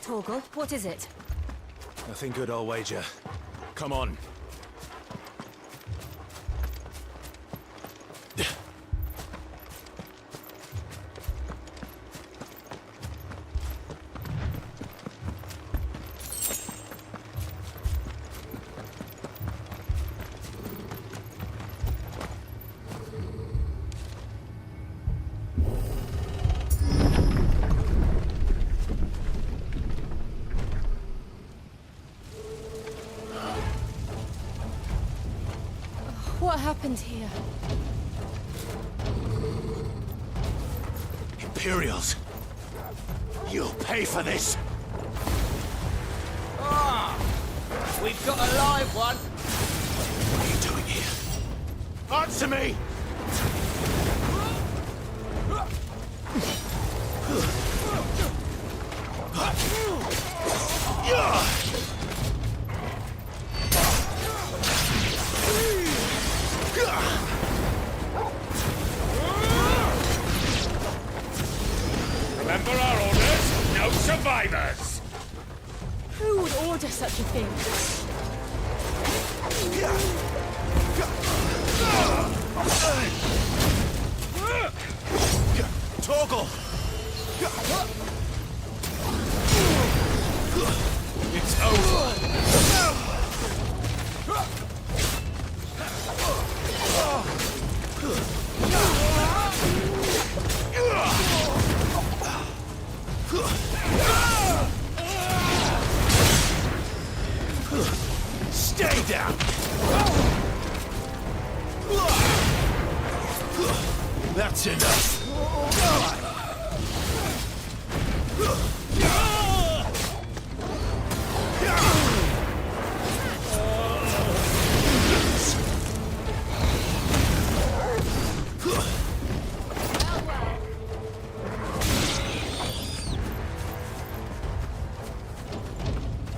Torgal, what is it? Nothing good, I'll wager. Come on. What happened here? Imperials! You'll pay for this! Ah! We've got a live one! What are you doing here? Answer me! Remember our orders? No survivors! Who would order such a thing? Torgal! It's over! Stay down! That's enough!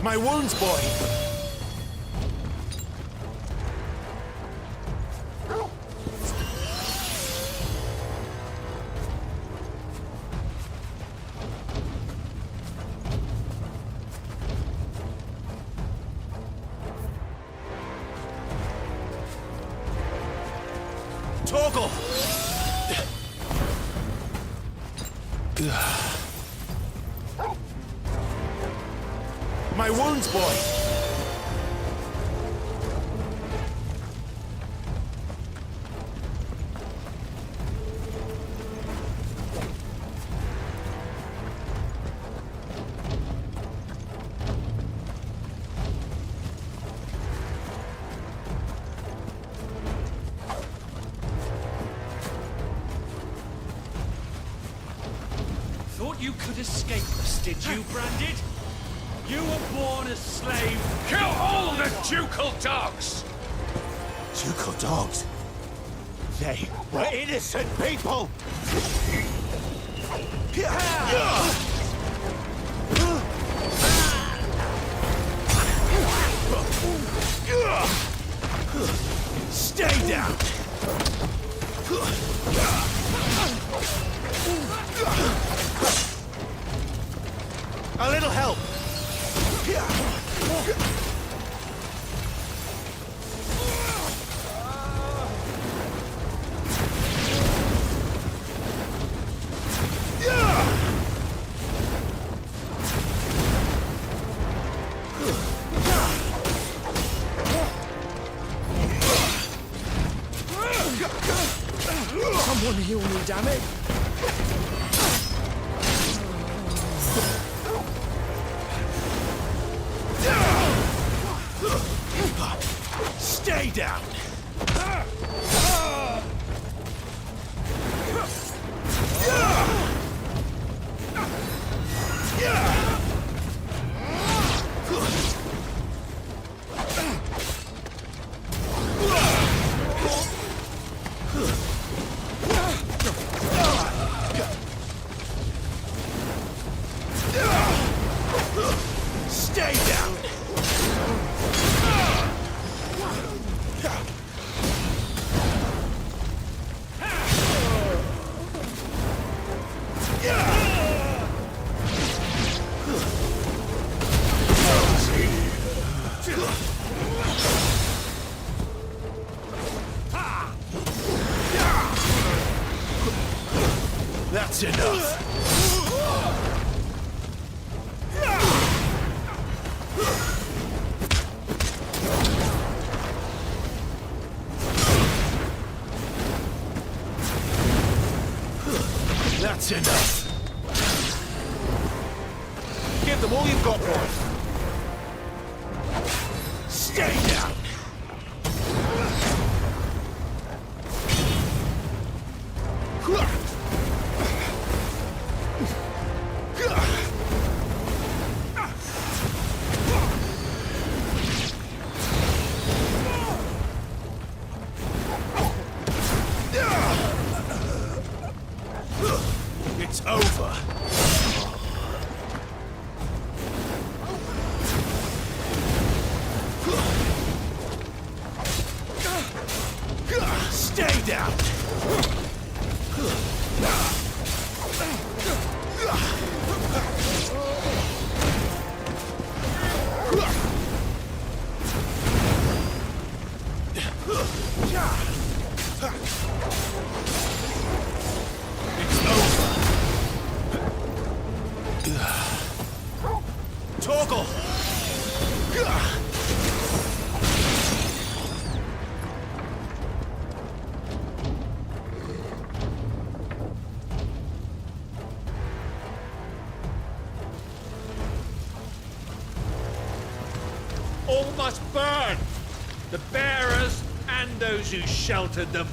My wounds, boy! Torgal! My wounds, boy! Thought you could escape us, did you, Branded? You were born a slave. Kill all the ducal dogs! Ducal dogs? They were innocent people! Stay down! A little help! Someone heal me, damn it! Stay down! Stay down! That's enough! That's enough! Give them all you've got, boy! Stay down! It's over. Stay down. It's over. Torgal! All must burn! The bearers and those who sheltered them.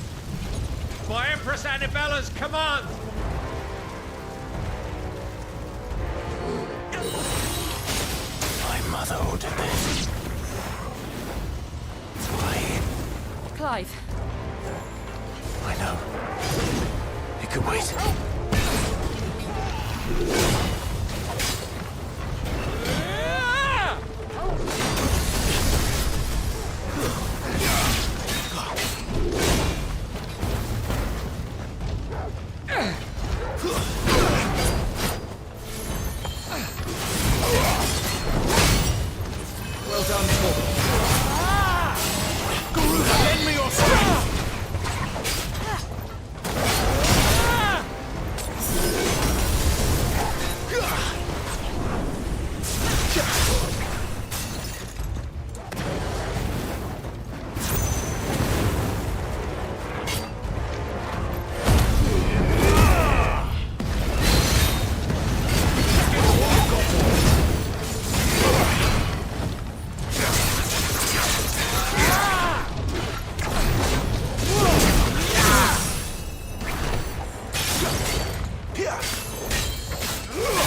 By Empress Annibella's command! My mother ordered this. Why? Clive, I know. It could wait. Well done, Torgal. Garuda, lend me your strength!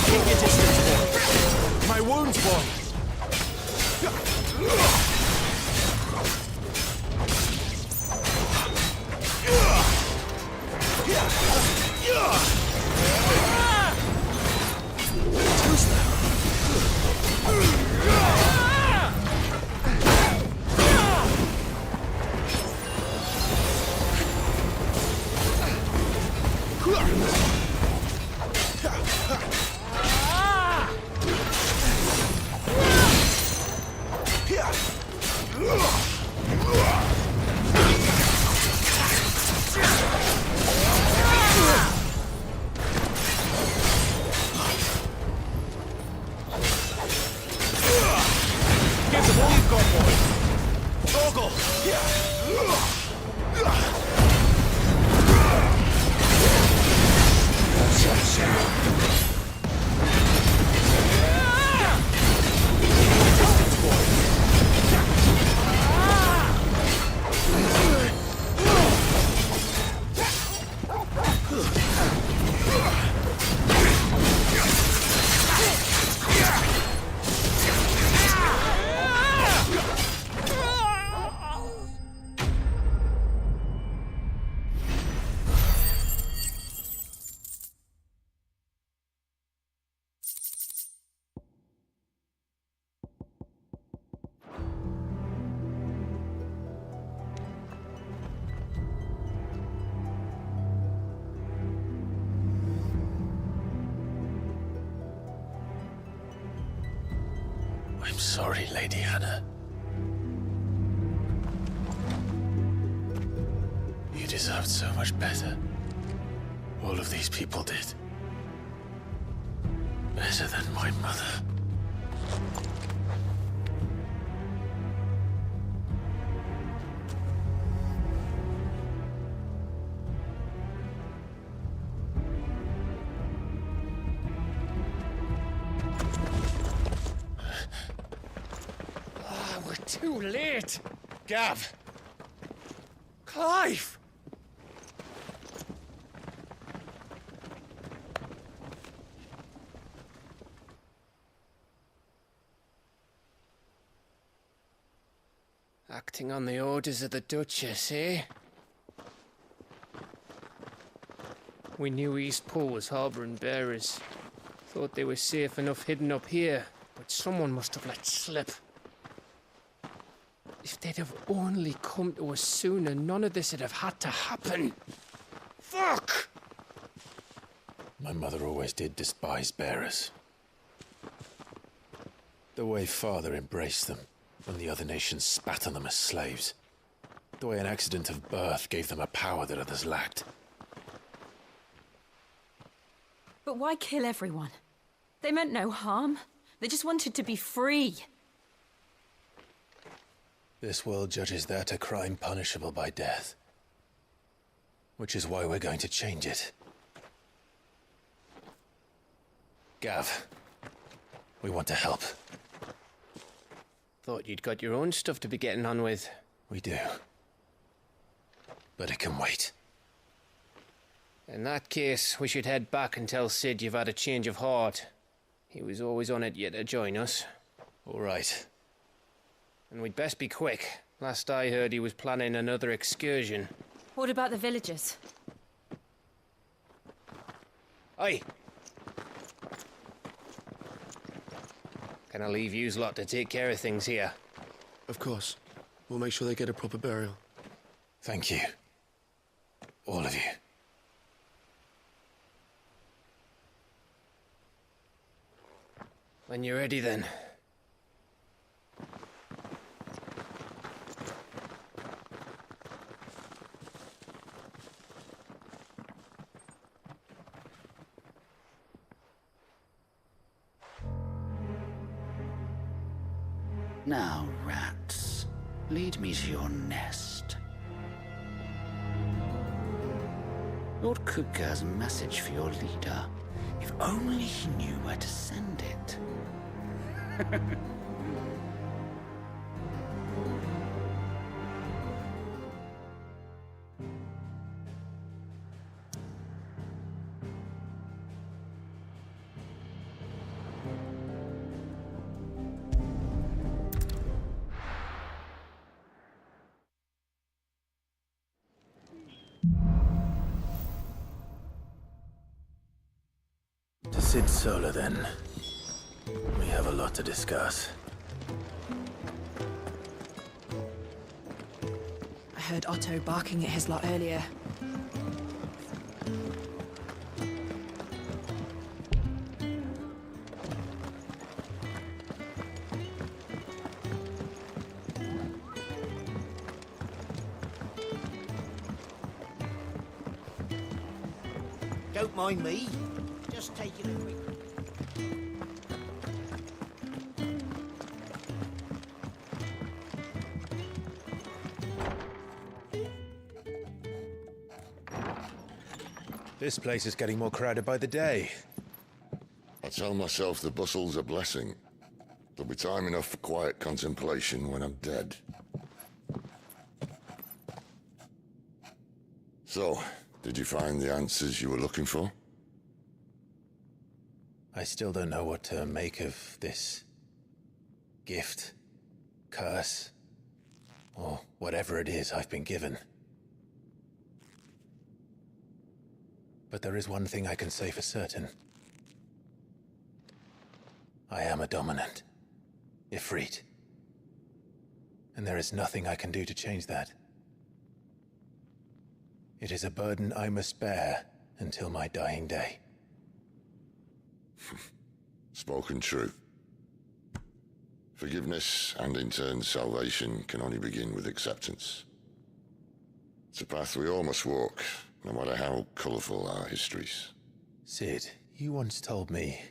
Keep your distance, boy. My wounds, boy. Give them all you've got, boy. Torgal! Distance, boy. I'm sorry, Lady Hannah. You deserved so much better. All of these people did. Better than my mother. We're too late. Gav! Clive! Acting on the orders of the Duchess, eh? We knew Eastpool was harbouring bearers. Thought they were safe enough hidden up here, but someone must have let slip. If they'd have only come to us sooner, none of this would have had to happen. Fuck! My mother always did despise bearers. The way Father embraced them when the other nations spat on them as slaves. The way an accident of birth gave them a power that others lacked. But why kill everyone? They meant no harm. They just wanted to be free. This world judges that a crime punishable by death. Which is why we're going to change it. Gav, we want to help. Thought you'd got your own stuff to be getting on with. We do. But it can wait. In that case, we should head back and tell Sid you've had a change of heart. He was always on it yet to join us. All right. And we'd best be quick. Last I heard, he was planning another excursion. What about the villagers? Aye. Can I leave yous lot to take care of things here? Of course. We'll make sure they get a proper burial. Thank you. All of you. When you're ready, then. Now, rats, lead me to your nest. Lord Kupka has a message for your leader. If only he knew where to send it. To Sid Solar, then. We have a lot to discuss. I heard Otto barking at his lot earlier. Don't mind me. Just taking a quick... This place is getting more crowded by the day. I tell myself the bustle's a blessing. There'll be time enough for quiet contemplation when I'm dead. So, did you find the answers you were looking for? I still don't know what to make of this gift, curse, or whatever it is I've been given. But there is one thing I can say for certain. I am a dominant, Ifrit. And there is nothing I can do to change that. It is a burden I must bear until my dying day. Spoken true. Forgiveness and in turn salvation can only begin with acceptance. It's a path we all must walk, no matter how colourful our histories. Sid, you once told me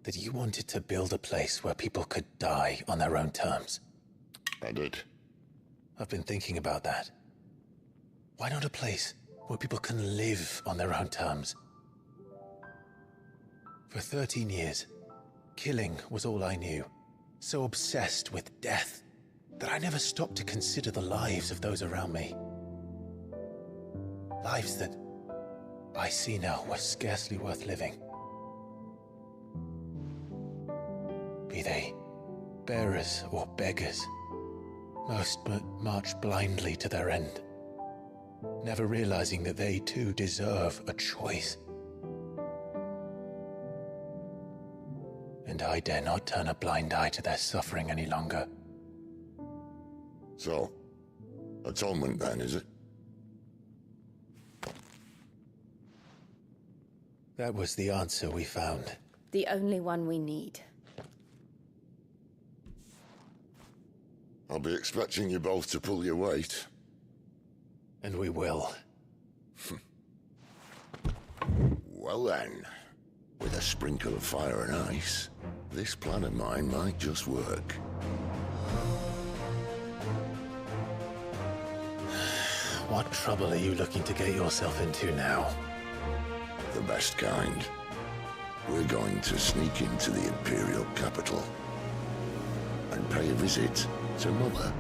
that you wanted to build a place where people could die on their own terms. I did. I've been thinking about that. Why not a place where people can live on their own terms? For 13 years, killing was all I knew. So obsessed with death that I never stopped to consider the lives of those around me. Lives that I see now were scarcely worth living. Be they bearers or beggars, most march blindly to their end, never realizing that they too deserve a choice. And I dare not turn a blind eye to their suffering any longer. So, atonement then, is it? That was the answer we found. The only one we need. I'll be expecting you both to pull your weight. And we will. Well then, with a sprinkle of fire and ice, this plan of mine might just work. What trouble are you looking to get yourself into now? The best kind. We're going to sneak into the Imperial capital and pay a visit to Mother.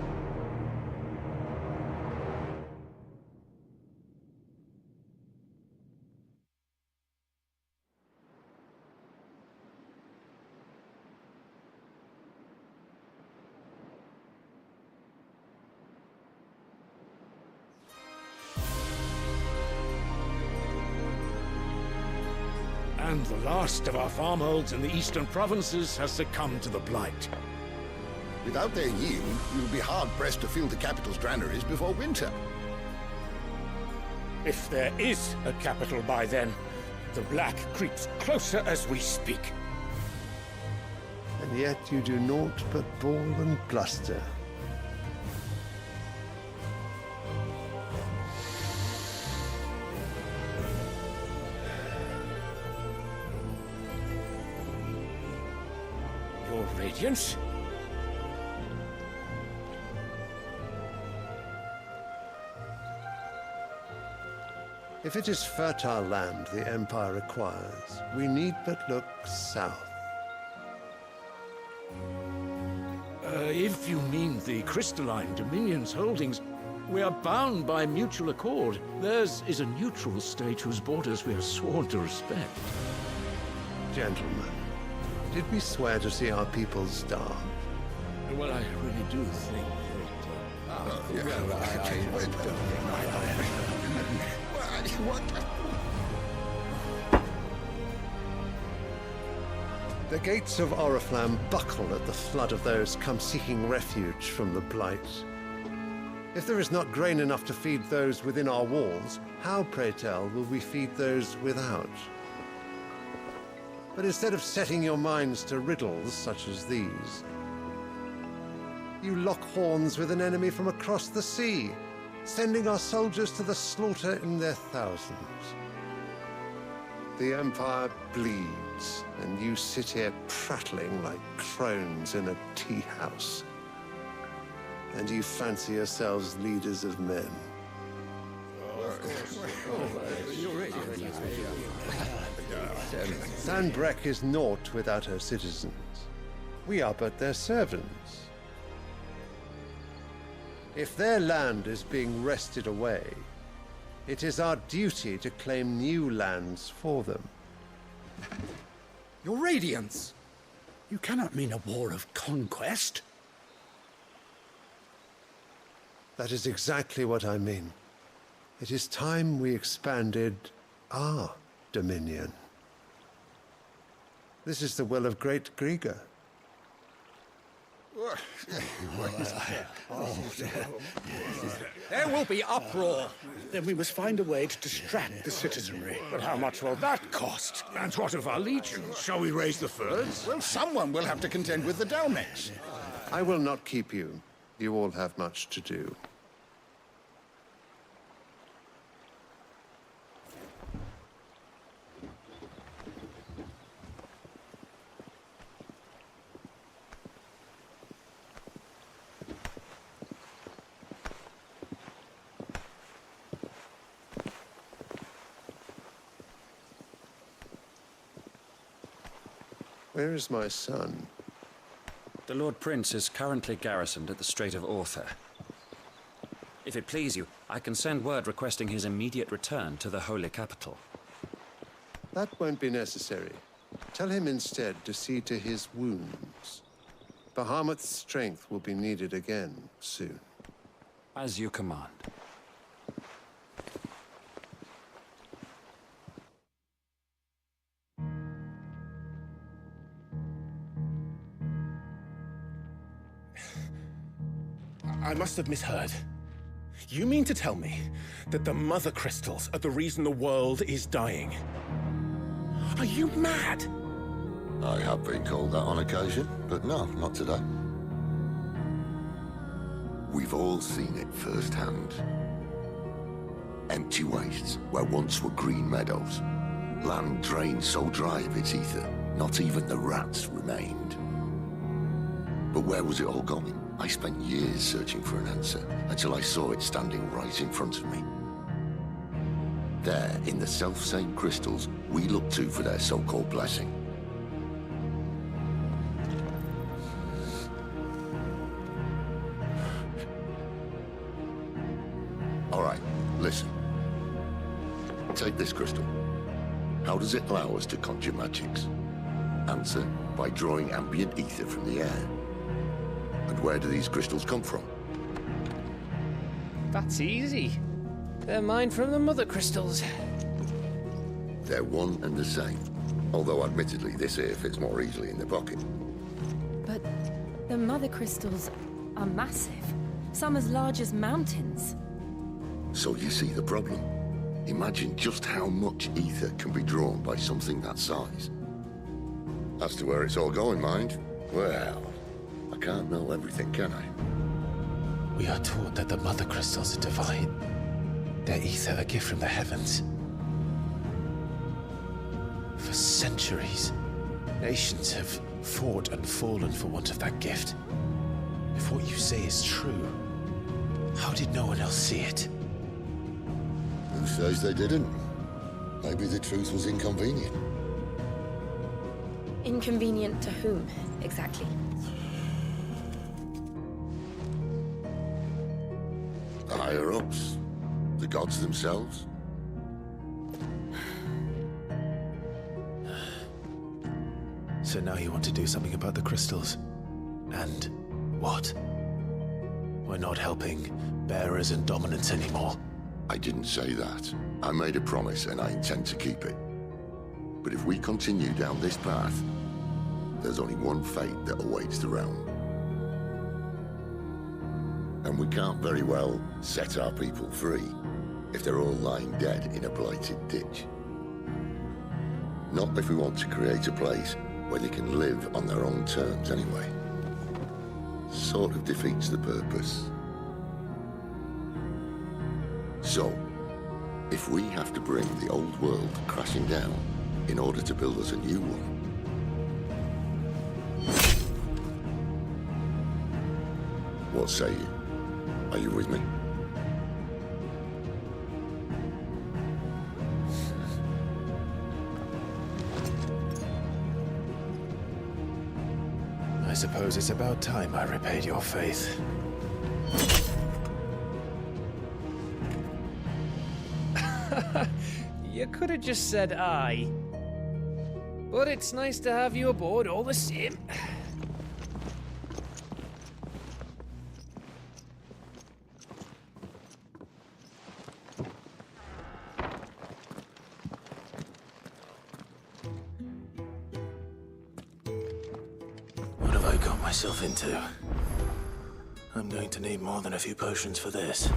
And the last of our farmholds in the eastern provinces has succumbed to the blight. Without their yield, you'll be hard-pressed to fill the capital's granaries before winter. If there is a capital by then, the Black creeps closer as we speak. And yet you do naught but bawl and bluster. Your Radiance? If it is fertile land the Empire acquires, we need but look south. If you mean the Crystalline Dominion's holdings, we are bound by mutual accord. Theirs is a neutral state whose borders we are sworn to respect. Gentlemen, did we swear to see our people starve? Well, I really do think The gates of Oriflamme buckle at the flood of those come seeking refuge from the Blight. If there is not grain enough to feed those within our walls, how, pray tell, will we feed those without? But instead of setting your minds to riddles such as these, you lock horns with an enemy from across the sea, sending our soldiers to the slaughter in their thousands. The Empire bleeds, and you sit here prattling like crones in a tea house. And you fancy yourselves leaders of men. Sanbreque is naught without her citizens. We are but their servants. If their land is being wrested away, it is our duty to claim new lands for them. Your Radiance! You cannot mean a war of conquest. That is exactly what I mean. It is time we expanded our dominion. This is the will of great Griga. There will be uproar. Then we must find a way to distract the citizenry. But how much will that cost? And what of our legions? Shall we raise the furs? Well, someone will have to contend with the Dalmex. I will not keep you. You all have much to do. Where is my son? The Lord Prince is currently garrisoned at the Strait of Orther. If it please you, I can send word requesting his immediate return to the Holy Capital. That won't be necessary. Tell him instead to see to his wounds. Bahamut's strength will be needed again soon. As you command. I must have misheard. You mean to tell me that the Mother Crystals are the reason the world is dying? Are you mad? I have been called that on occasion, but no, not today. We've all seen it firsthand. Empty wastes where once were green meadows. Land drained so dry of its ether, not even the rats remained. But where was it all going? I spent years searching for an answer, until I saw it standing right in front of me. There, in the self-same crystals we look to for their so-called blessing. All right, listen. Take this crystal. How does it allow us to conjure magics? Answer, by drawing ambient ether from the air. And where do these crystals come from? That's easy. They're mine from the Mother Crystals. They're one and the same. Although admittedly this here fits more easily in the pocket. But the Mother Crystals are massive. Some as large as mountains. So you see the problem. Imagine just how much ether can be drawn by something that size. As to where it's all going, mind? Well, I can't know everything, can I? We are taught that the Mother Crystals are divine. Their ether a gift from the heavens. For centuries, nations have fought and fallen for want of that gift. If what you say is true, how did no one else see it? Who says they didn't? Maybe the truth was inconvenient. Inconvenient to whom, exactly? The higher-ups? The gods themselves? So now you want to do something about the crystals? And what? We're not helping bearers and dominants anymore. I didn't say that. I made a promise and I intend to keep it. But if we continue down this path, there's only one fate that awaits the realm. And we can't very well set our people free if they're all lying dead in a blighted ditch. Not if we want to create a place where they can live on their own terms anyway. Sort of defeats the purpose. So, if we have to bring the old world crashing down in order to build us a new one, what say you? Are you with me? I suppose it's about time I repaid your faith. You could have just said aye. But it's nice to have you aboard all the same. What have I got myself into? I'm going to need more than a few potions for this.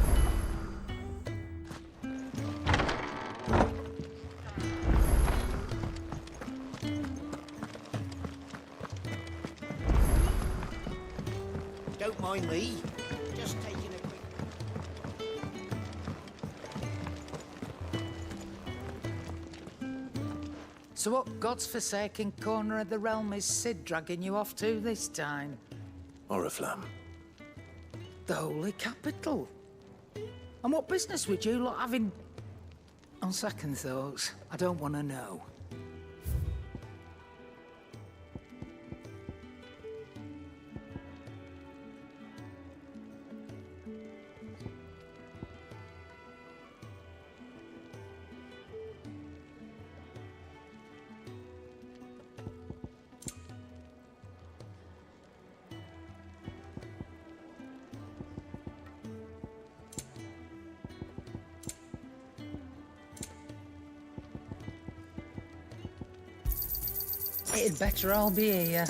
Don't mind me. Just taking a quick... So what God's forsaken corner of the realm is Cid dragging you off to this time? Oriflamme. The Holy Capital. And what business would you lot have in... On second thoughts, I don't want to know. It'd better all be here.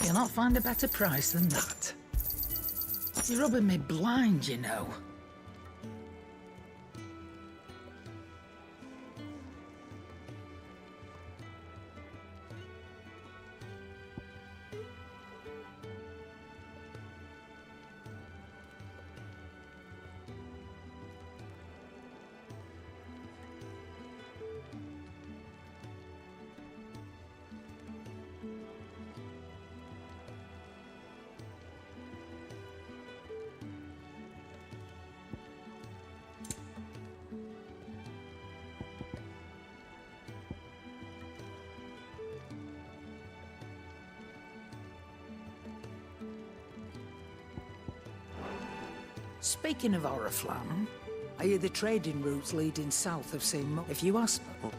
You'll not find a better price than that. You're rubbing me blind, you know. Speaking of Oriflamme, I hear the trading routes leading south have seen more. If you ask me...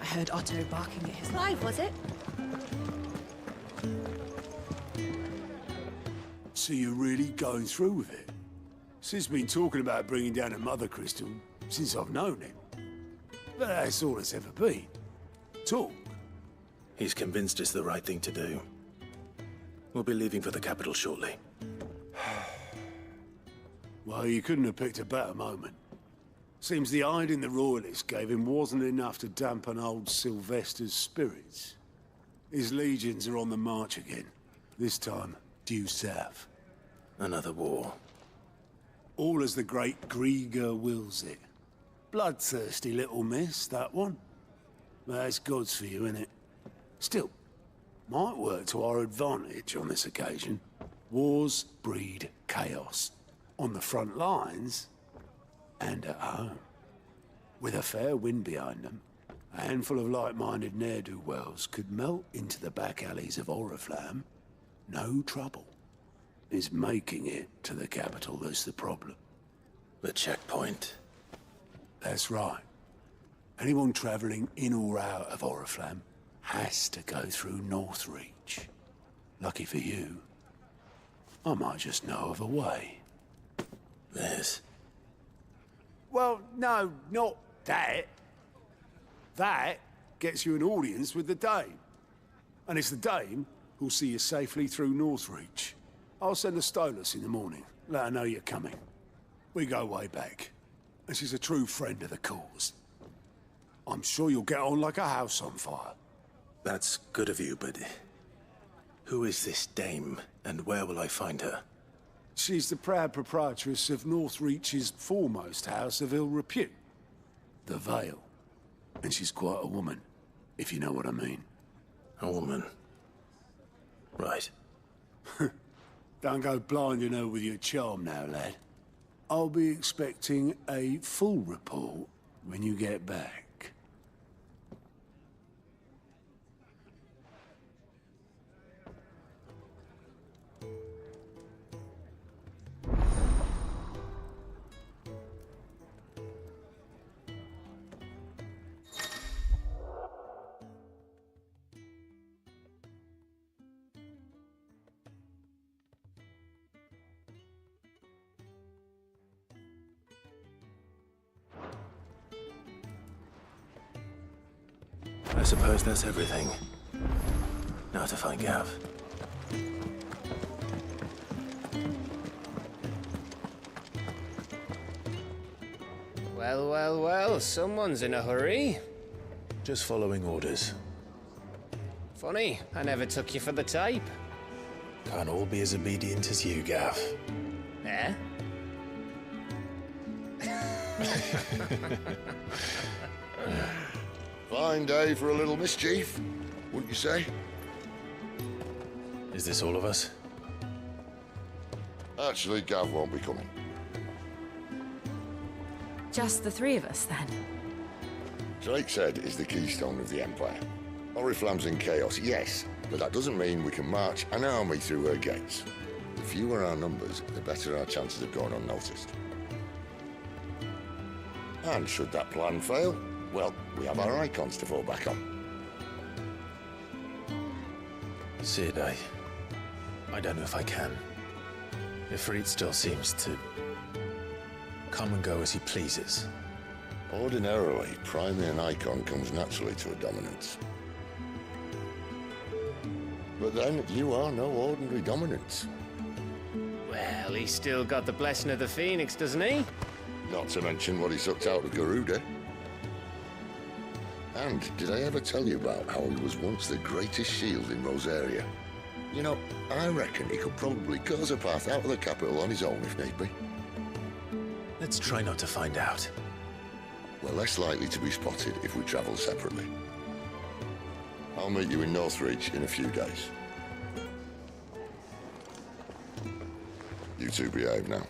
I heard Otto barking at his... Clive, was it? So you're really going through with it? Sid's been talking about bringing down a Mother Crystal since I've known him. But that's all it's ever been. Talk. He's convinced it's the right thing to do. We'll be leaving for the capital shortly. Well, you couldn't have picked a better moment. Seems the hiding the Royalists gave him wasn't enough to dampen old Sylvester's spirits. His legions are on the march again. This time, due south. Another war. All as the great Grieger wills it. Bloodthirsty little miss, that one. But that's God's for you, innit? Still, might work to our advantage on this occasion. Wars breed chaos. On the front lines, and at home. With a fair wind behind them, a handful of like-minded ne'er-do-wells could melt into the back alleys of Oriflamme. No trouble. It's making it to the capital that's the problem. The checkpoint. That's right. Anyone travelling in or out of Oriflamme has to go through Northreach. Lucky for you, I might just know of a way. There's... Well, no, not that. That gets you an audience with the Dame. And it's the Dame who'll see you safely through Northreach. I'll send a Stolas in the morning. Let her know you're coming. We go way back. And she's a true friend of the cause. I'm sure you'll get on like a house on fire. That's good of you, but... who is this Dame, and where will I find her? She's the proud proprietress of Northreach's foremost house of ill repute. The Vale. And she's quite a woman, if you know what I mean. A woman. Right. Don't go blinding her with your charm now, lad. I'll be expecting a full report when you get back. I suppose that's everything. not to find Gav. Well, well, well, someone's in a hurry. Just following orders. Funny, I never took you for the type. Can't all be as obedient as you, Gav. Eh? Fine day for a little mischief, wouldn't you say? Is this all of us? Actually, Gav won't be coming. Just the three of us, then? Drake's Head is the keystone of the Empire. Oriflamme's in chaos, yes, but that doesn't mean we can march an army through her gates. The fewer our numbers, the better our chances of going unnoticed. And should that plan fail, well, we have our icons to fall back on. Sid, I don't know if I can. Ifrit still seems to come and go as he pleases. Ordinarily, priming an icon comes naturally to a dominance. But then, you are no ordinary dominance. Well, he's still got the blessing of the Phoenix, doesn't he? Not to mention what he sucked out of Garuda. And did I ever tell you about how he was once the greatest shield in Rosaria? You know, I reckon he could probably cause a path out of the capital on his own if need be. Let's try not to find out. We're less likely to be spotted if we travel separately. I'll meet you in Northreach in a few days. You two behave now.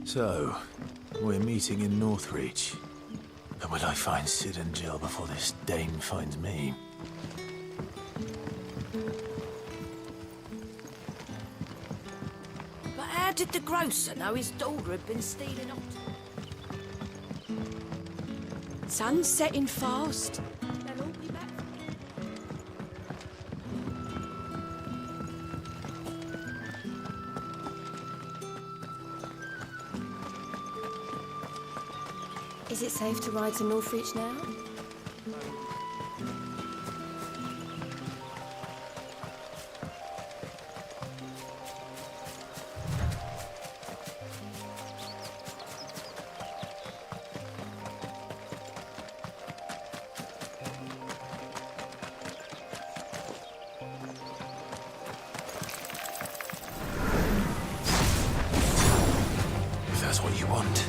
So, we're meeting in Northreach. And will I find Sid and Jill before this Dane finds me? But how did the grocer know his daughter had been stealing otter? Sun's setting fast. They'll all be back. Is it safe to ride to Northreach now? If that's what you want.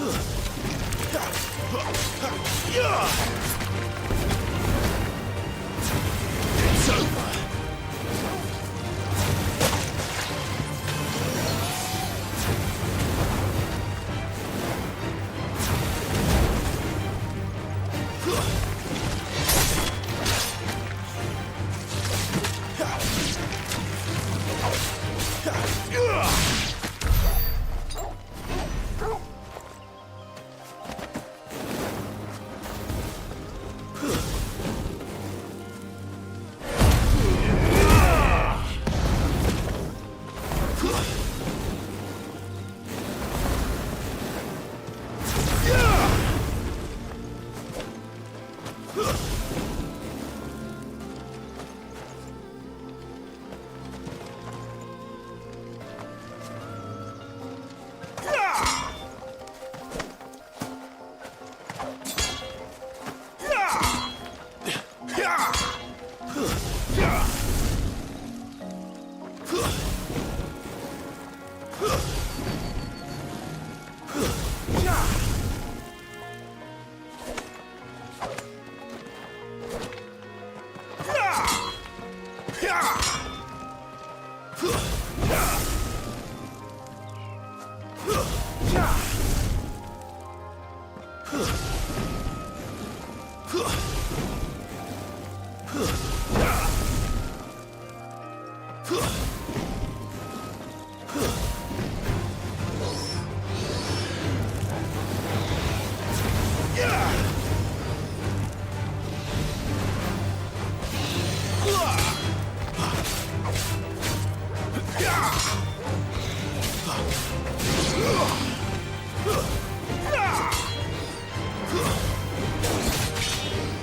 It's over.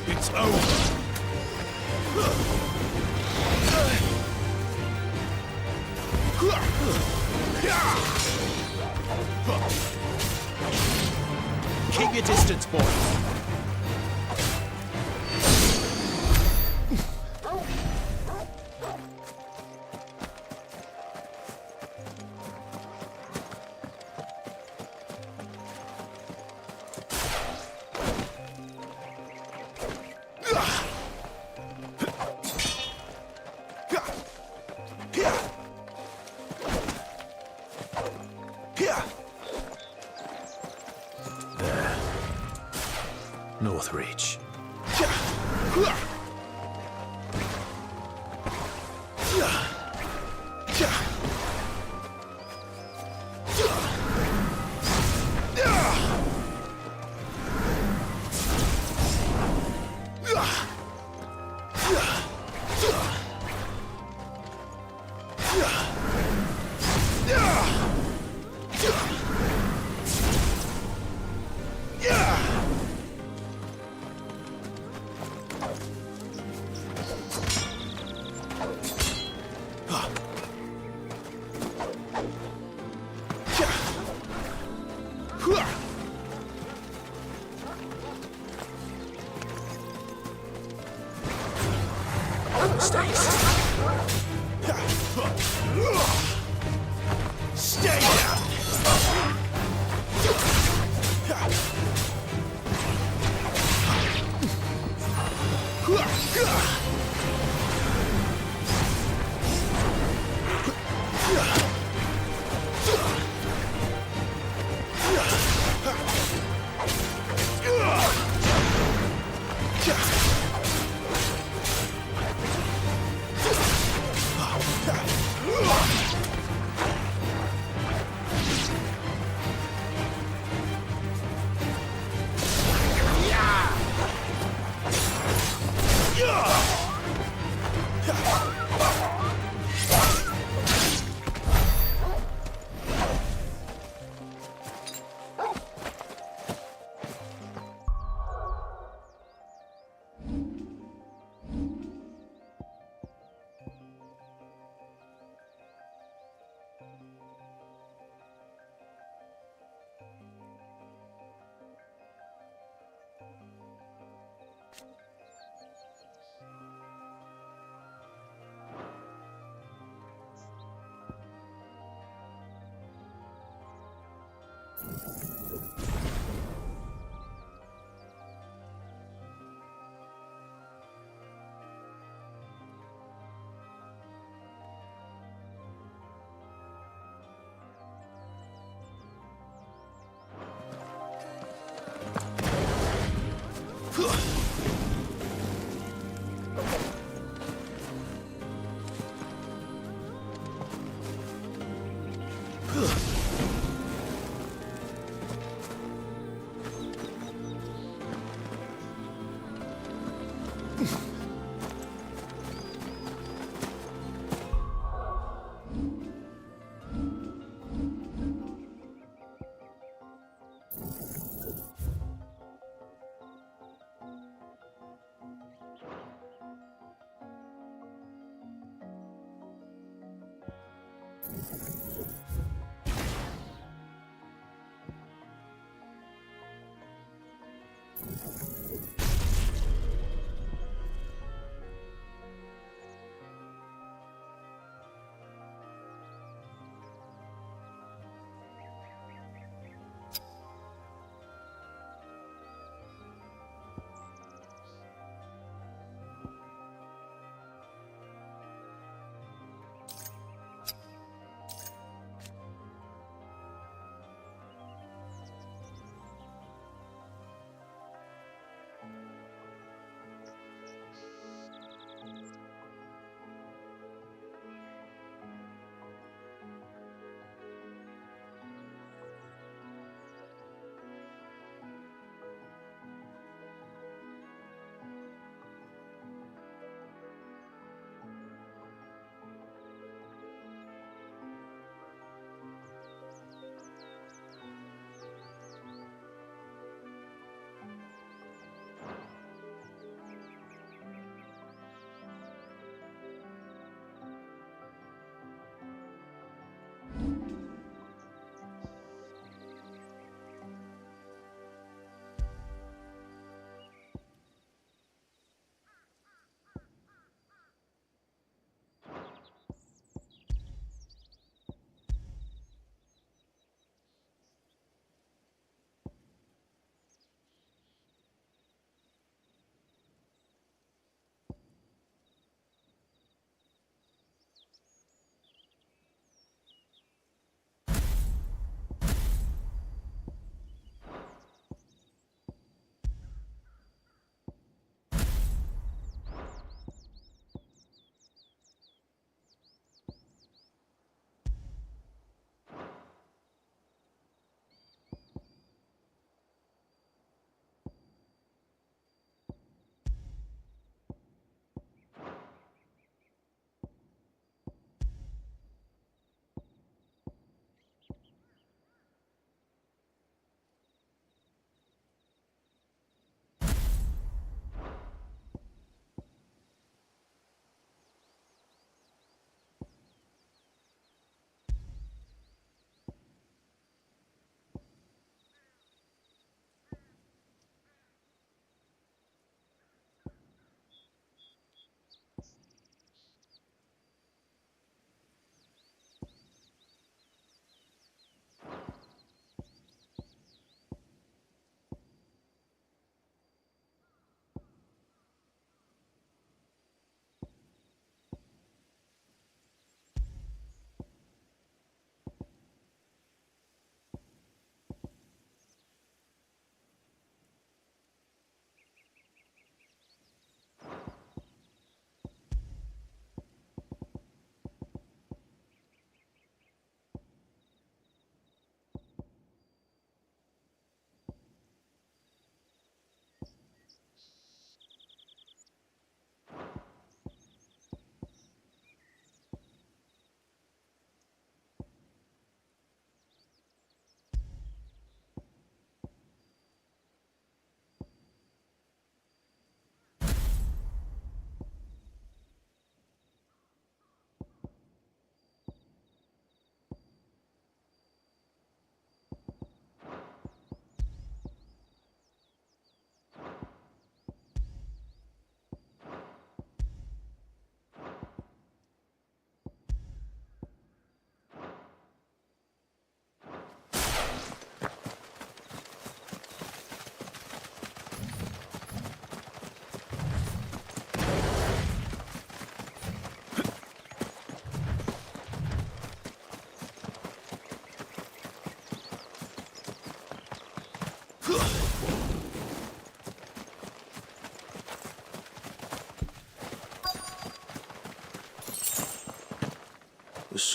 It's over. Keep your distance, boy. There. Northreach. Stay down!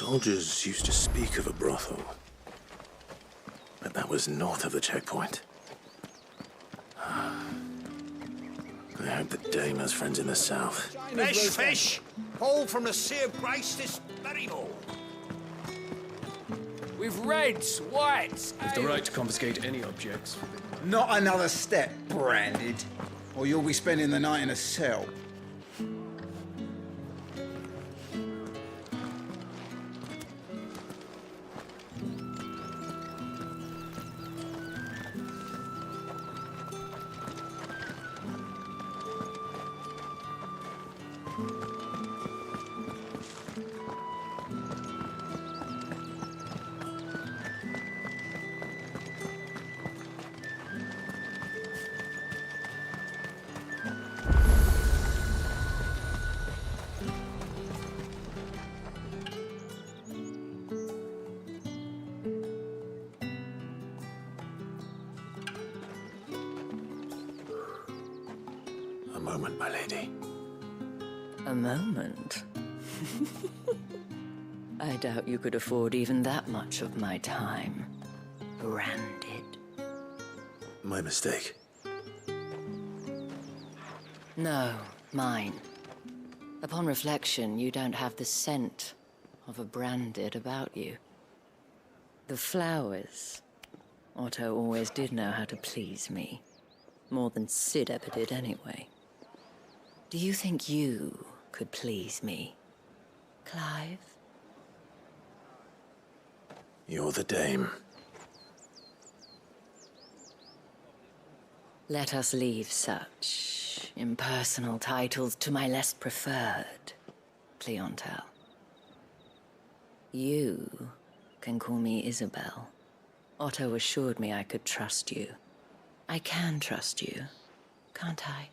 Soldiers used to speak of a brothel, but that was north of the checkpoint. I hope that Dame has friends in the south. Fresh fish! Hauled from the Sea of Grace this very morning. With reds, whites, With the right to confiscate any objects. Not another step, Branded, or you'll be spending the night in a cell. A moment, my lady. A moment? I doubt you could afford even that much of my time. Branded. My mistake. No, mine. Upon reflection, you don't have the scent of a Branded about you. The flowers. Otto always did know how to please me. More than Sid ever did anyway. Do you think you could please me, Clive? You're the Dame. Let us leave such impersonal titles to my less preferred clientele. You can call me Isabel. Otto assured me I could trust you. I can trust you, can't I?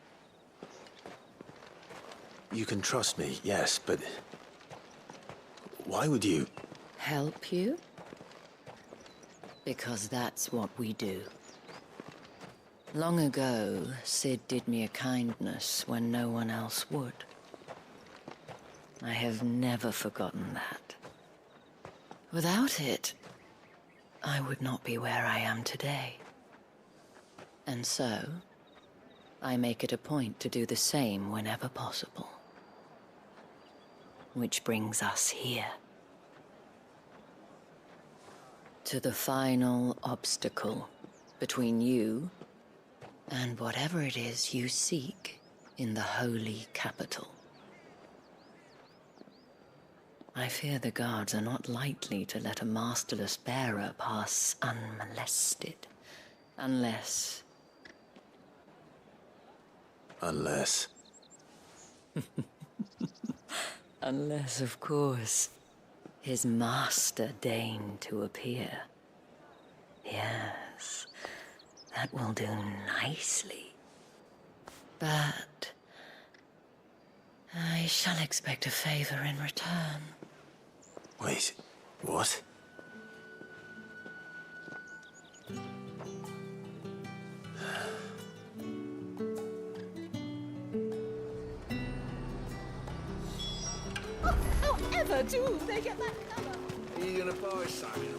You can trust me, yes, but why would you? Help you? Because that's what we do. Long ago, Sid did me a kindness when no one else would. I have never forgotten that. Without it, I would not be where I am today. And so, I make it a point to do the same whenever possible. Which brings us here. To the final obstacle between you and whatever it is you seek in the holy capital. I fear the guards are not likely to let a masterless bearer pass unmolested. Unless... Unless... Unless, of course, his master deigned to appear. Yes, that will do nicely. But I shall expect a favor in return. Wait, what? However do they get that colour? Are you gonna buy something?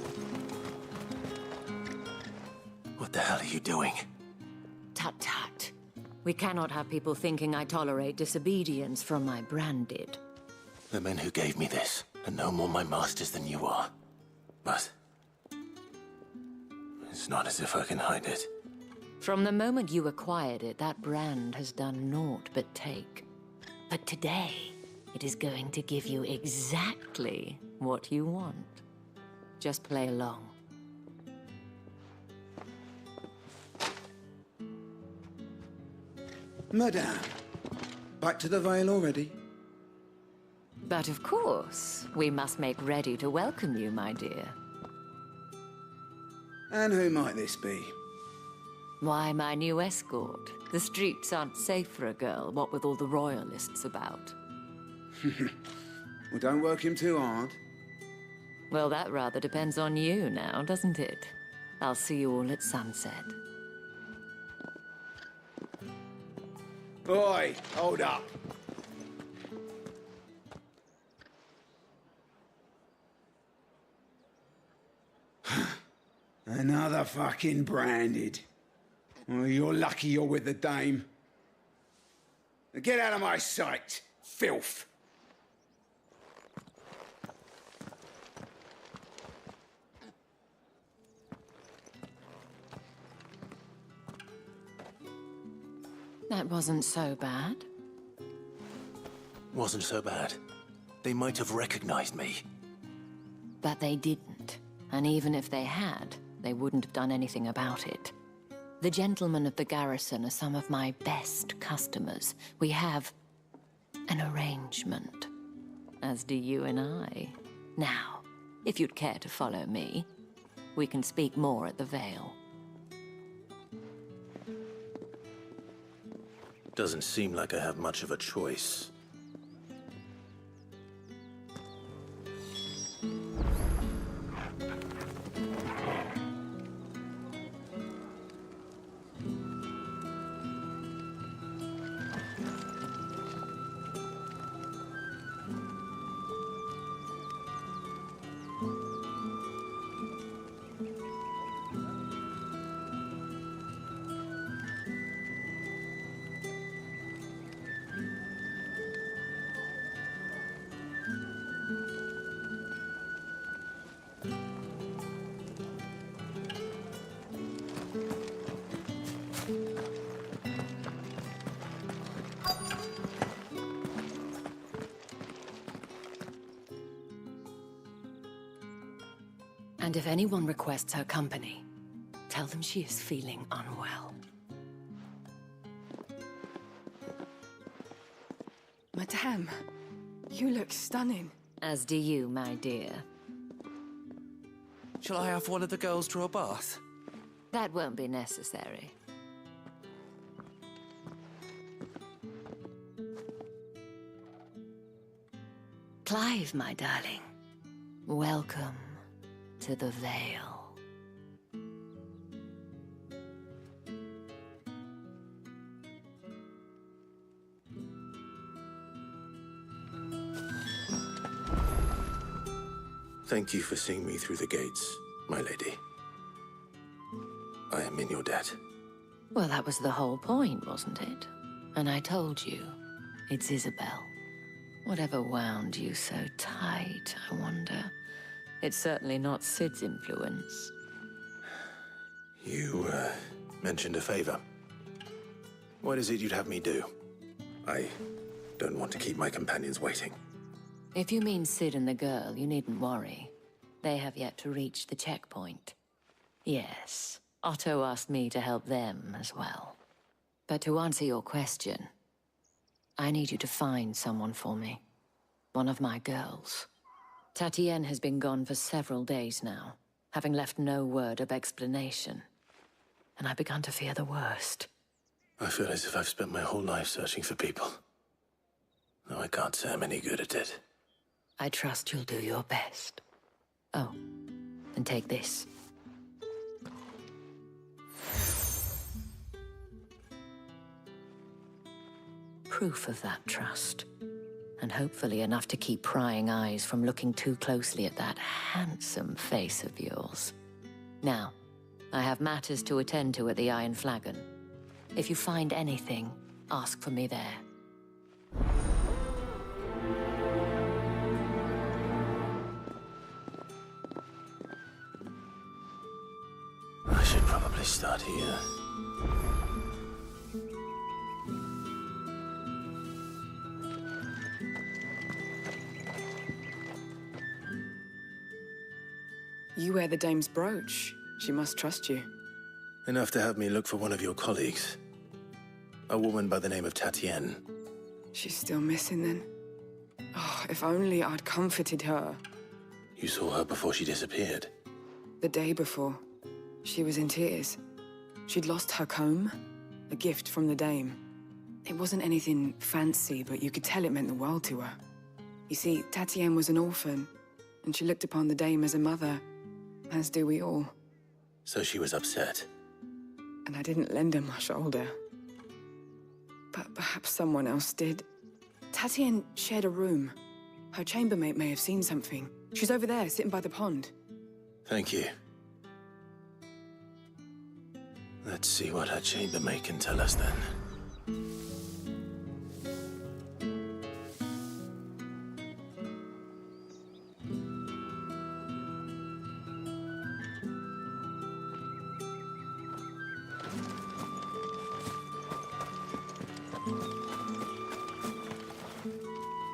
What the hell are you doing? Tut-tut. We cannot have people thinking I tolerate disobedience from my Branded. The men who gave me this are no more my masters than you are. But it's not as if I can hide it. From the moment you acquired it, that brand has done naught but take. But today, it is going to give you exactly what you want. Just play along. Madame, back to the Vale already? But of course, we must make ready to welcome you, my dear. And who might this be? Why, my new escort. The streets aren't safe for a girl, what with all the royalists about. Well, don't work him too hard. Well, that rather depends on you now, doesn't it? I'll see you all at sunset. Oi, hold up. Another fucking branded. Well, you're lucky you're with the dame. Get out of my sight, filth! That wasn't so bad. Wasn't so bad. They might have recognized me. But they didn't. And even if they had, they wouldn't have done anything about it. The gentlemen of the garrison are some of my best customers. We have an arrangement, as do you and I. Now, if you'd care to follow me, we can speak more at the Vale. Doesn't seem like I have much of a choice. And if anyone requests her company, tell them she is feeling unwell. Madame, you look stunning. As do you, my dear. Shall I have one of the girls draw a bath? That won't be necessary. Clive, my darling. Welcome to the Vale. Thank you for seeing me through the gates, my lady. I am in your debt. Well, that was the whole point, wasn't it? And I told you, it's Isabel. Whatever wound you so tight, I wonder. It's certainly not Sid's influence. You, mentioned a favor. What is it you'd have me do? I don't want to keep my companions waiting. If you mean Sid and the girl, you needn't worry. They have yet to reach the checkpoint. Yes, Otto asked me to help them as well. But to answer your question, I need you to find someone for me. One of my girls. Tatienne has been gone for several days now, having left no word of explanation. And I've begun to fear the worst. I feel as if I've spent my whole life searching for people. Though I can't say I'm any good at it. I trust you'll do your best. Oh, and take this. Proof of that trust. And hopefully enough to keep prying eyes from looking too closely at that handsome face of yours. Now, I have matters to attend to at the Iron Flagon. If you find anything, ask for me there. I should probably start here. You wear the dame's brooch. She must trust you. Enough to have me look for one of your colleagues. A woman by the name of Tatienne. She's still missing then. Oh, if only I'd comforted her. You saw her before she disappeared. The day before, she was in tears. She'd lost her comb, a gift from the dame. It wasn't anything fancy, but you could tell it meant the world to her. You see, Tatienne was an orphan, and she looked upon the dame as a mother, as do we all. So she was upset. And I didn't lend her my shoulder. But perhaps someone else did. Tatienne shared a room. Her chambermaid may have seen something. She's over there, sitting by the pond. Thank you. Let's see what her chambermaid can tell us then.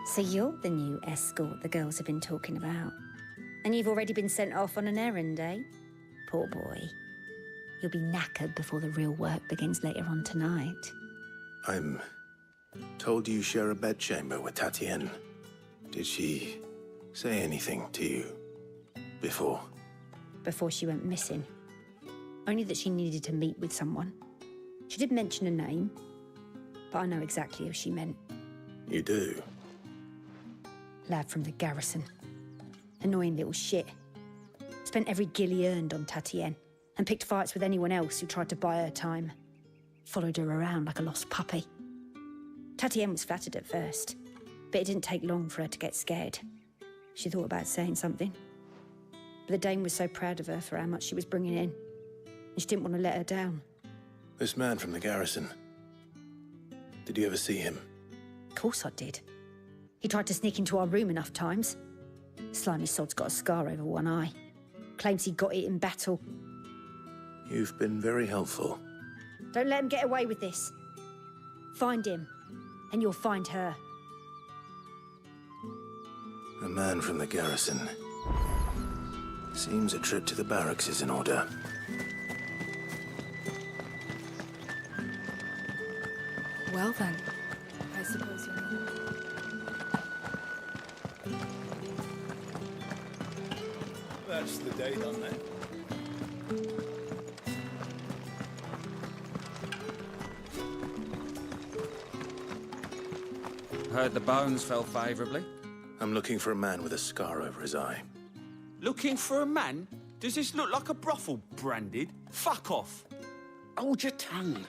So you're the new escort the girls have been talking about. And you've already been sent off on an errand, eh? Poor boy. You'll be knackered before the real work begins later on tonight. I'm told you share a bedchamber with Tatienne. Did she say anything to you before? Before she went missing. Only that she needed to meet with someone. She did mention a name, but I know exactly who she meant. You do? Lad from the garrison. Annoying little shit. Spent every guil he earned on Tatienne, and picked fights with anyone else who tried to buy her time. Followed her around like a lost puppy. Tatienne was flattered at first, but it didn't take long for her to get scared. She thought about saying something. But the Dame was so proud of her for how much she was bringing in, and she didn't want to let her down. This man from the garrison. Did you ever see him? Of course I did. He tried to sneak into our room enough times. Slimy sod's got a scar over one eye. Claims he got it in battle. You've been very helpful. Don't let him get away with this. Find him, and you'll find her. A man from the garrison. Seems a trip to the barracks is in order. Well then, I suppose you're not. That's the day done then. Heard the bones fell favourably. I'm looking for a man with a scar over his eye. Looking for a man? Does this look like a brothel, Branded? Fuck off. Hold your tongue.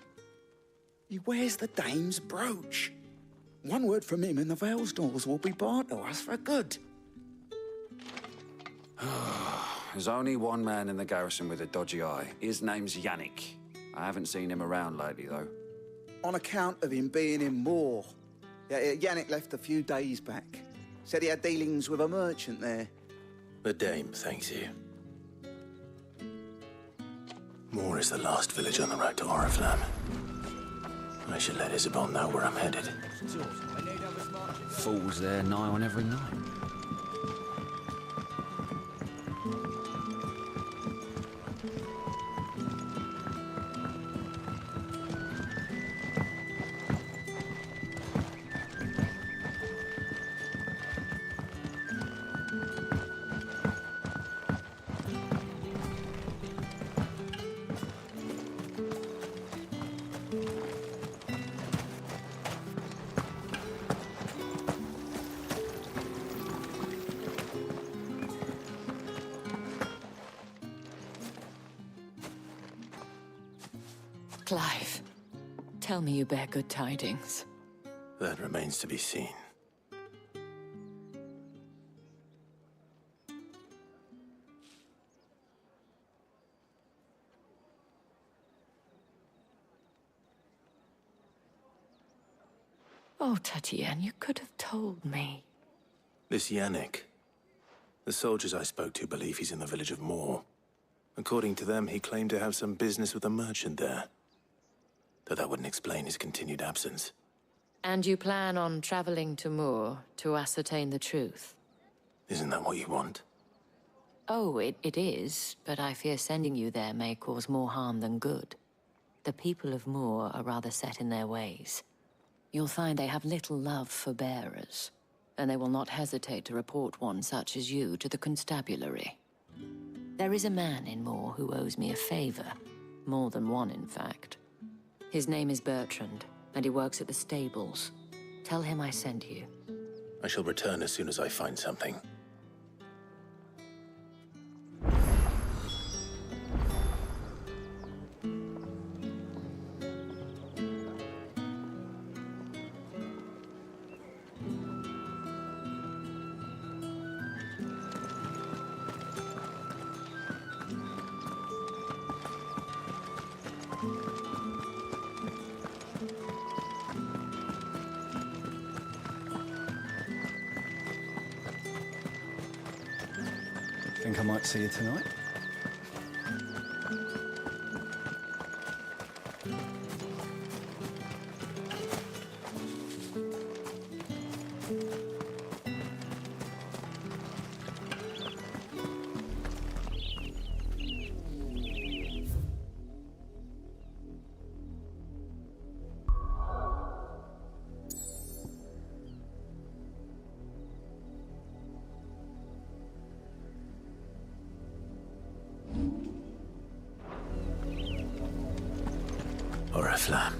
He wears the Dame's brooch. One word from him and the Vale's doors will be barred to us for good. There's only one man in the garrison with a dodgy eye. His name's Yannick. I haven't seen him around lately, though. On account of him being in Moor. Yeah, Yannick left a few days back. Said he had dealings with a merchant there. The Dame thanks you. Moor is the last village on the road to Oriflamme. I should let Isabel know where I'm headed. Fools there nigh on every night. Clive, tell me you bear good tidings. That remains to be seen. Oh, Tatienne, you could have told me. This Yannick. The soldiers I spoke to believe he's in the village of Moor. According to them, he claimed to have some business with a merchant there. Though that wouldn't explain his continued absence. And you plan on traveling to Moor to ascertain the truth? Isn't that what you want? Oh, it is, but I fear sending you there may cause more harm than good. The people of Moor are rather set in their ways. You'll find they have little love for bearers, and they will not hesitate to report one such as you to the constabulary. There is a man in Moor who owes me a favor. More than one, in fact. His name is Bertrand, and he works at the stables. Tell him I sent you. I shall return as soon as I find something. Think I might see you tonight? Oriflamme,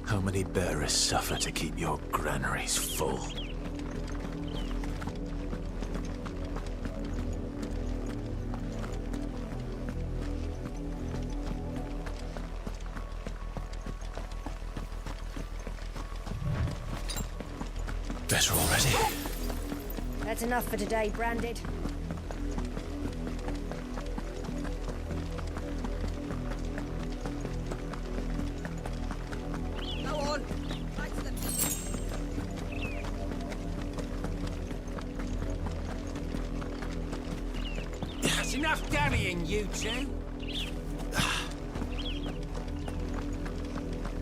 how many bearers suffer to keep your granaries full? Better already. That's enough for today, Branded. Go on. Back to the... That's enough dallying, you two.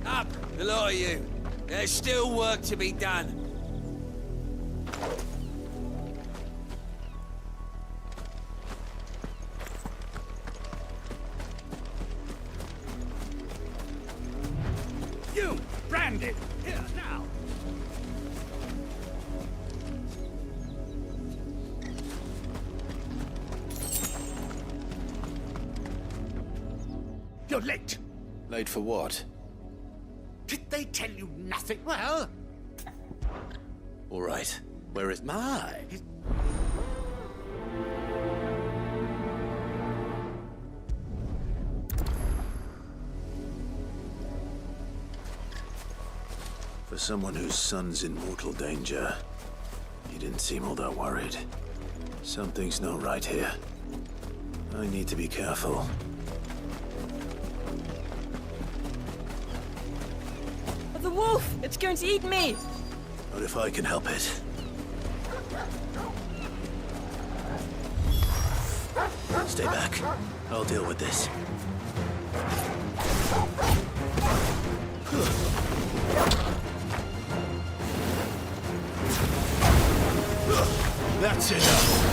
Up, the lot of you. There's still work to be done. You, Branded, here now. You're late. Late for what? Did they tell you nothing? Well, All right. Where is... my. For someone whose son's in mortal danger, he didn't seem all that worried. Something's not right here. I need to be careful. The wolf! It's going to eat me! Not if I can help it. Stay back. I'll deal with this. That's enough.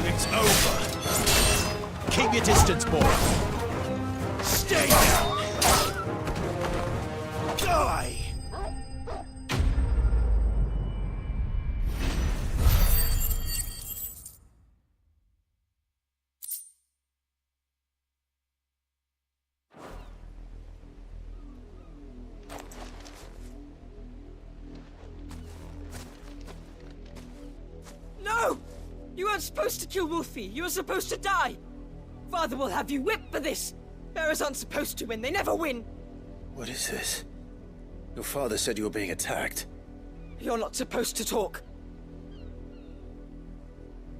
It's over. Keep your distance, boy. Stay down. Die. No! You weren't supposed to kill Wolfie. You were supposed to die. Father will have you whipped for this. Bearers aren't supposed to win. They never win. What is this? Your father said you were being attacked. You're not supposed to talk.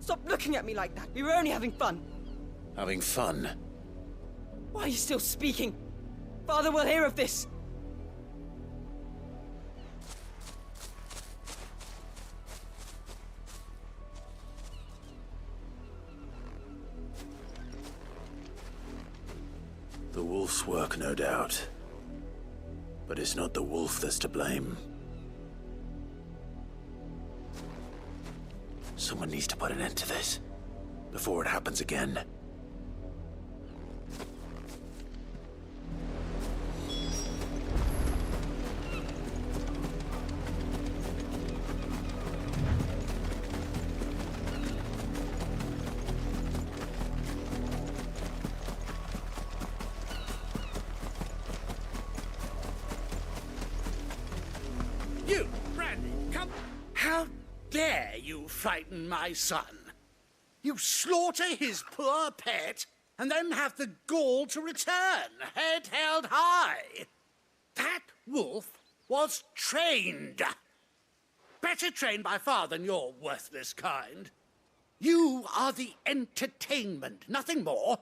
Stop looking at me like that. We were only having fun. Having fun? Why are you still speaking? Father will hear of this. The wolf's work, no doubt. But it's not the wolf that's to blame. Someone needs to put an end to this, before it happens again. You, Brandy, come. How dare you frighten my son? You slaughter his poor pet and then have the gall to return, head held high. That wolf was trained. Better trained by far than your worthless kind. You are the entertainment, nothing more.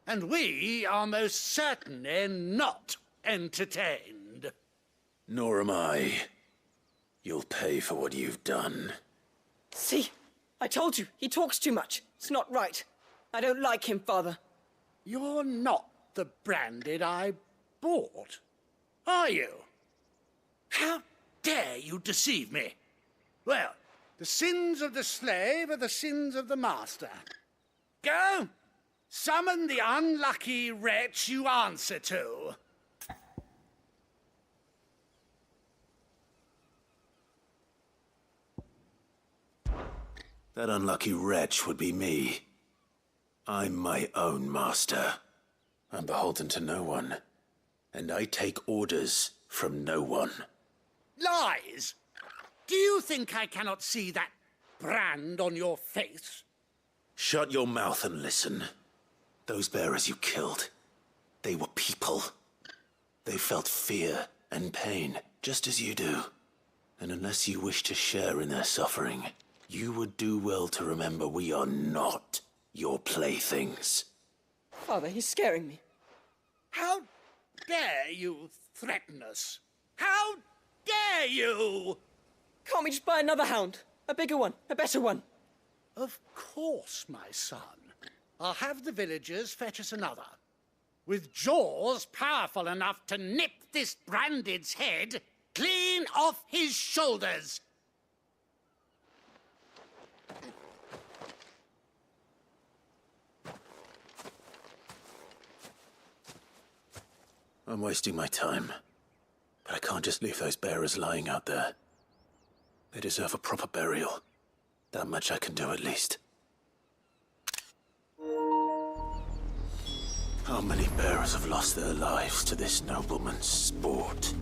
And we are most certainly not entertained. Nor am I. You'll pay for what you've done. See? I told you, he talks too much. It's not right. I don't like him, Father. You're not the Branded I bought, are you? How dare you deceive me? Well, the sins of the slave are the sins of the master. Go! Summon the unlucky wretch you answer to. That unlucky wretch would be me. I'm my own master. I'm beholden to no one, and I take orders from no one. Lies! Do you think I cannot see that brand on your face? Shut your mouth and listen. Those bearers you killed, they were people. They felt fear and pain, just as you do. And unless you wish to share in their suffering, you would do well to remember we are not your playthings. Father, he's scaring me. How dare you threaten us? How dare you? Can't we just buy another hound? A bigger one, a better one. Of course, my son. I'll have the villagers fetch us another. With jaws powerful enough to nip this Branded's head clean off his shoulders. I'm wasting my time, but I can't just leave those bearers lying out there. They deserve a proper burial. That much I can do at least. How many bearers have lost their lives to this nobleman's sport?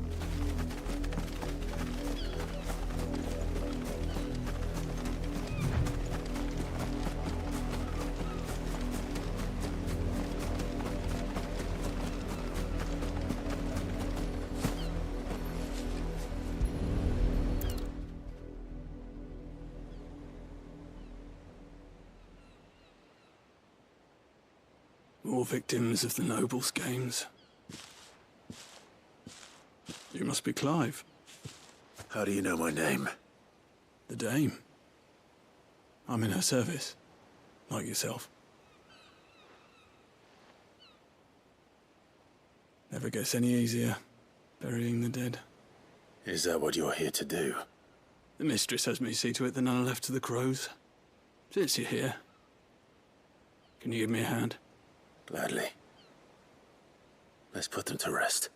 More victims of the Nobles' games. You must be Clive. How do you know my name? The Dame. I'm in her service, like yourself. Never gets any easier, burying the dead. Is that what you're here to do? The mistress has me see to it that none are left to the crows. Since you're here, can you give me a hand? Gladly. Let's put them to rest.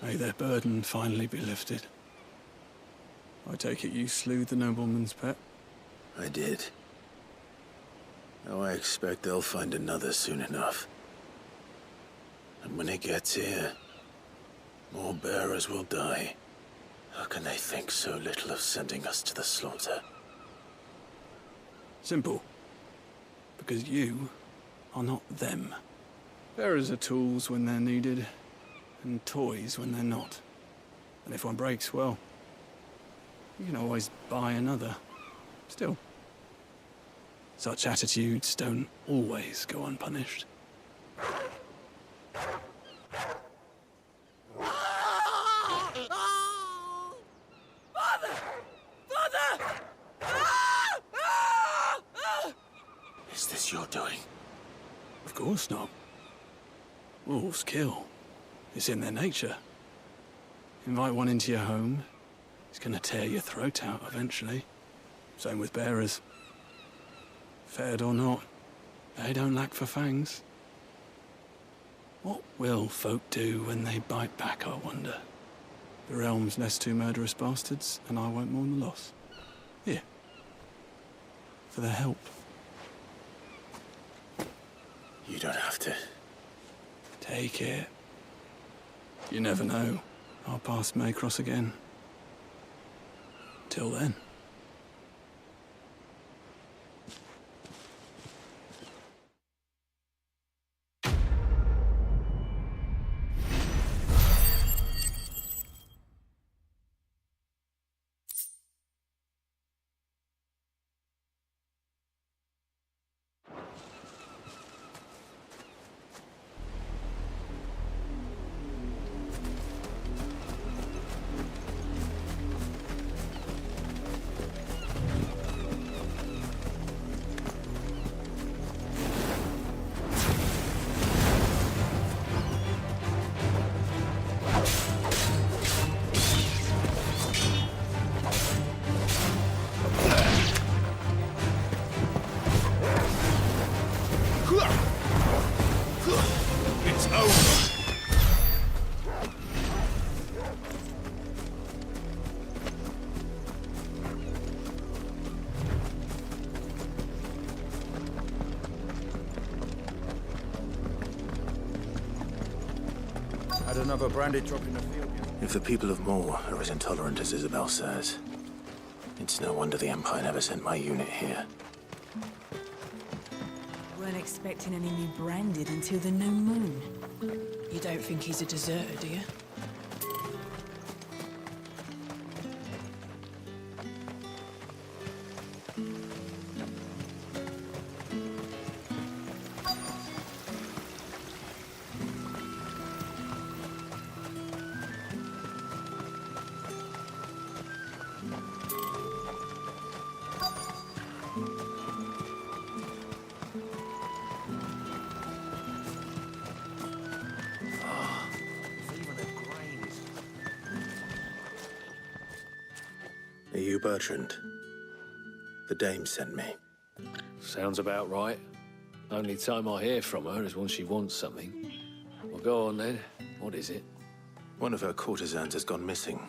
May their burden finally be lifted. I take it you slew the nobleman's pet? I did. Now I expect they'll find another soon enough. And when it gets here, more bearers will die. How can they think so little of sending us to the slaughter? Simple. Because you are not them. Bearers are tools when they're needed, and toys when they're not. And if one breaks, well, you can always buy another. Still, such attitudes don't always go unpunished. Father! Father! Is this your doing? Of course not. Wolves kill. It's in their nature. Invite one into your home, he's gonna tear your throat out eventually. Same with bearers. Fed or not, they don't lack for fangs. What will folk do when they bite back, I wonder? The realm's less two murderous bastards, and I won't mourn the loss. Here. For their help. You don't have to. Take it. You never know. Our paths may cross again. Till then. another branded drop in the field. If the people of Moor are as intolerant as Isabel says, it's no wonder the Empire never sent my unit here. Weren't expecting any new branded until the new moon. You don't think he's a deserter, do you? Are you Bertrand? The dame sent me. Sounds about right. Only time I hear from her is when she wants something. Well, go on then. What is it? One of her courtesans has gone missing,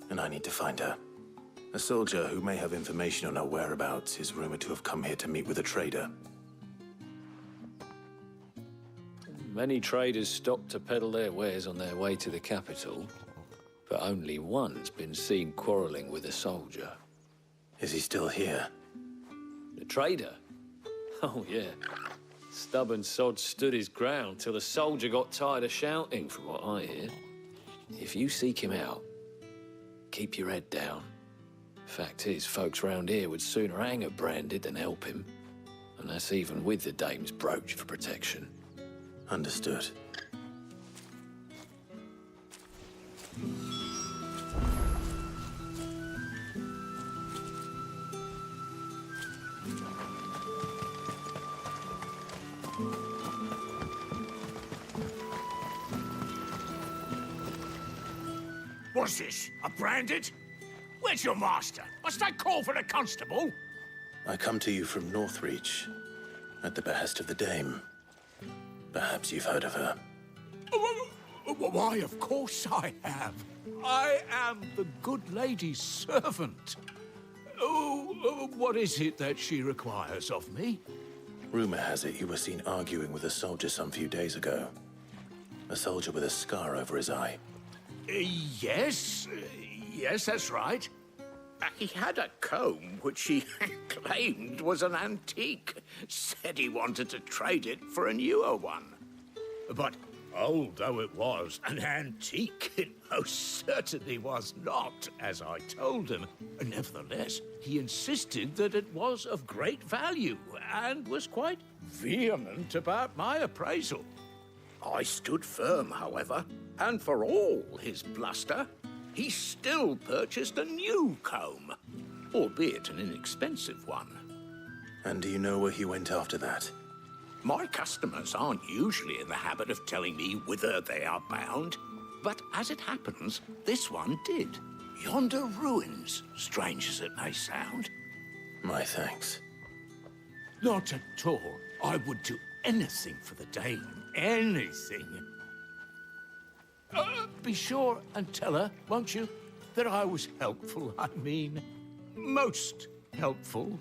and I need to find her. A soldier who may have information on her whereabouts is rumored to have come here to meet with a trader. Many traders stop to peddle their wares on their way to the capital, but only one's been seen quarreling with a soldier. Is he still here? The trader? Oh, yeah. Stubborn sod stood his ground till the soldier got tired of shouting, from what I hear. If you seek him out, keep your head down. Fact is, folks round here would sooner hang a branded than help him. And that's even with the dame's brooch for protection. Understood. What's this? A branded? Where's your master? Must I call for the constable? I come to you from Northreach, at the behest of the dame. Perhaps you've heard of her. Why, of course I have. I am the good lady's servant. Oh, what is it that she requires of me? Rumor has it you were seen arguing with a soldier some few days ago. A soldier with a scar over his eye. Yes, that's right. He had a comb which he claimed was an antique. Said he wanted to trade it for a newer one. But old though it was, an antique it most certainly was not, as I told him. Nevertheless, he insisted that it was of great value and was quite vehement about my appraisal. I stood firm, however, and for all his bluster, he still purchased a new comb, albeit an inexpensive one. And do you know where he went after that? My customers aren't usually in the habit of telling me whither they are bound, but as it happens, this one did. Yonder ruins, strange as it may sound. My thanks. Not at all. I would do anything for the dame. Anything. Be sure and tell her, won't you, that I was helpful. I mean, most helpful.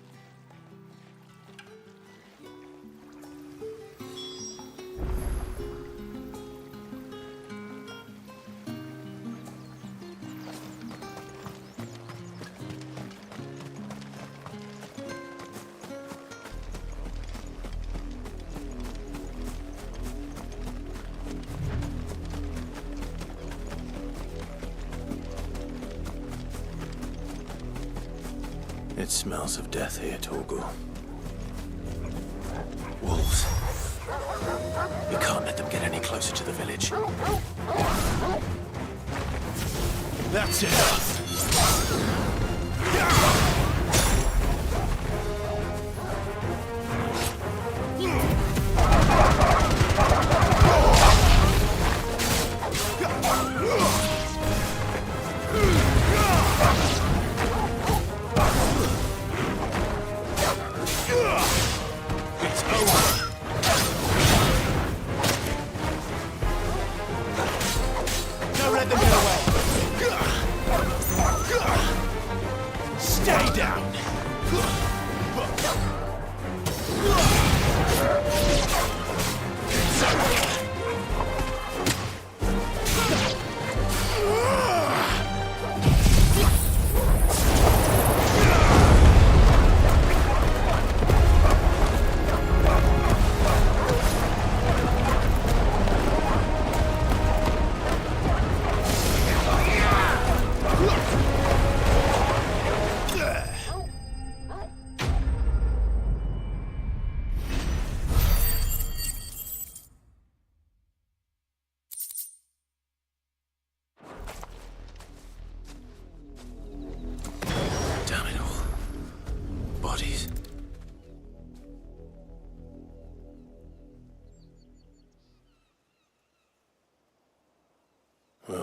It smells of death here, Torgal. Wolves. We can't let them get any closer to the village. That's enough.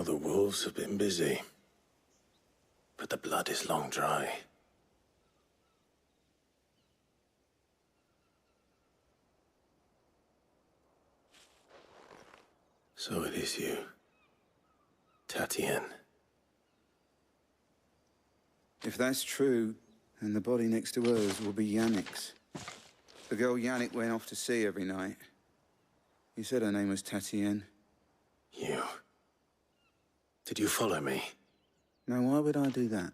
Well, the wolves have been busy. But the blood is long dry. So it is you, Tatien. If that's true, then the body next to hers will be Yannick's. The girl Yannick went off to sea every night. You said her name was Tatien. You... Did you follow me? Now, why would I do that?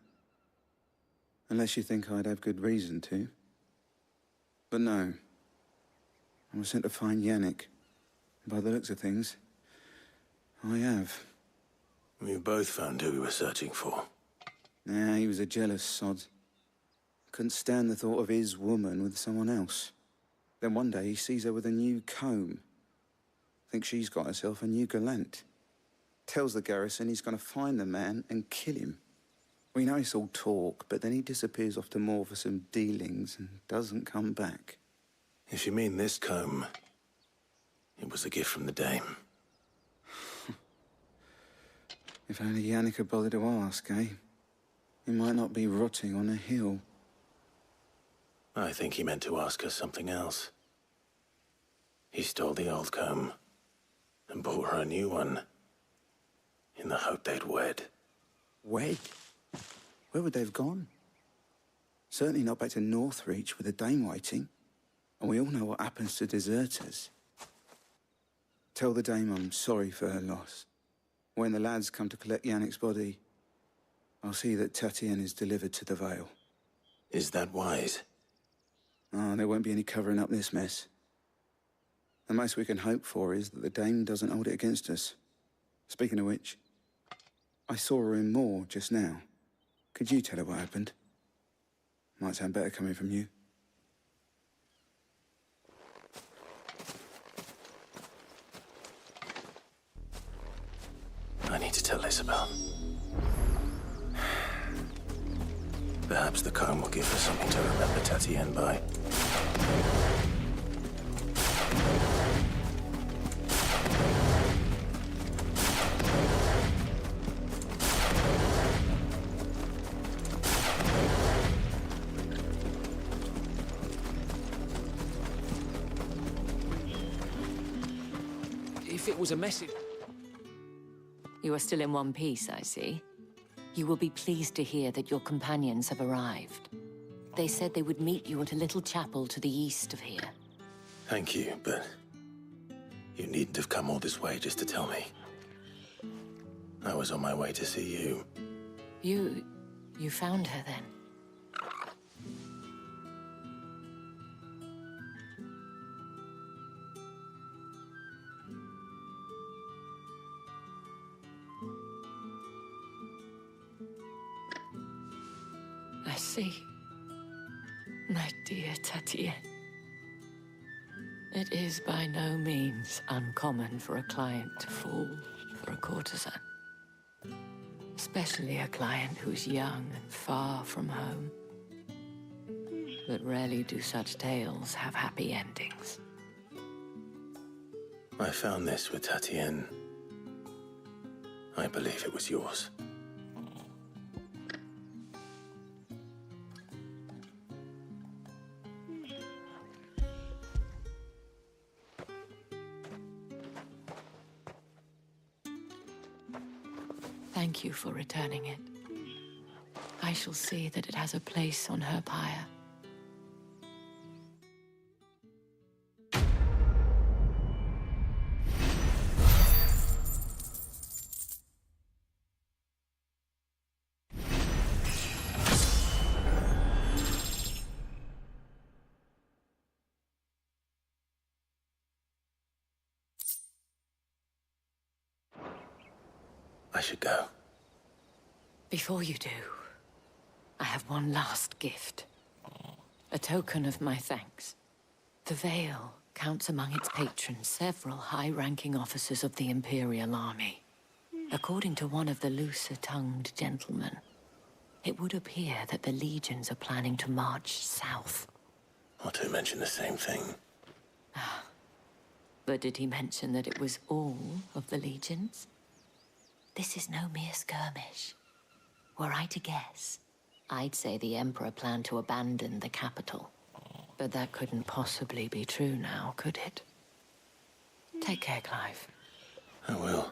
Unless you think I'd have good reason to. But no. I was sent to find Yannick. By the looks of things, I have. We both found who we were searching for. Nah, he was a jealous sod. Couldn't stand the thought of his woman with someone else. Then one day he sees her with a new comb. Thinks she's got herself a new gallant. Tells the garrison he's going to find the man and kill him. We know it's all talk, but then he disappears off to Moor for some dealings and doesn't come back. If you mean this comb, it was a gift from the Dame. If only Yannick had bothered to ask, eh? He might not be rotting on a hill. I think he meant to ask us something else. He stole the old comb and bought her a new one in the hope they'd wed. Wed? Where would they have gone? Certainly not back to Northreach with the Dame waiting. And we all know what happens to deserters. Tell the Dame I'm sorry for her loss. When the lads come to collect Yannick's body, I'll see that Tatien is delivered to the Vale. Is that wise? Oh, there won't be any covering up this mess. The most we can hope for is that the Dame doesn't hold it against us. Speaking of which, I saw her in Moor just now. Could you tell her what happened? Might sound better coming from you. I need to tell Isabel. Perhaps the comb will give her something to remember Tatien by. If it was a message... You are still in one piece, I see. You will be pleased to hear that your companions have arrived. They said they would meet you at a little chapel to the east of here. Thank you, but you needn't have come all this way just to tell me. I was on my way to see you. You found her then? I see. My dear Tatien. It is by no means uncommon for a client to fall for a courtesan. Especially a client who's young and far from home. But rarely do such tales have happy endings. I found this with Tatien. I believe it was yours. Thank you for returning it. I shall see that it has a place on her pyre. I should go. Before you do, I have one last gift. A token of my thanks. The Vale counts among its patrons several high-ranking officers of the Imperial Army. According to one of the looser-tongued gentlemen, it would appear that the legions are planning to march south. Or to mention the same thing. But did he mention that it was all of the legions? This is no mere skirmish. Were I to guess, I'd say the Emperor planned to abandon the capital. But that couldn't possibly be true now, could it? Take care, Clive. I will.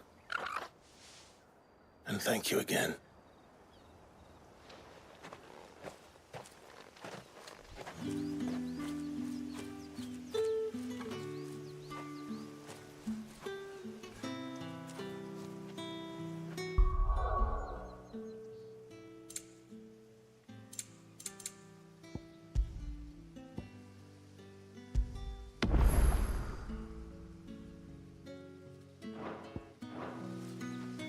And thank you again.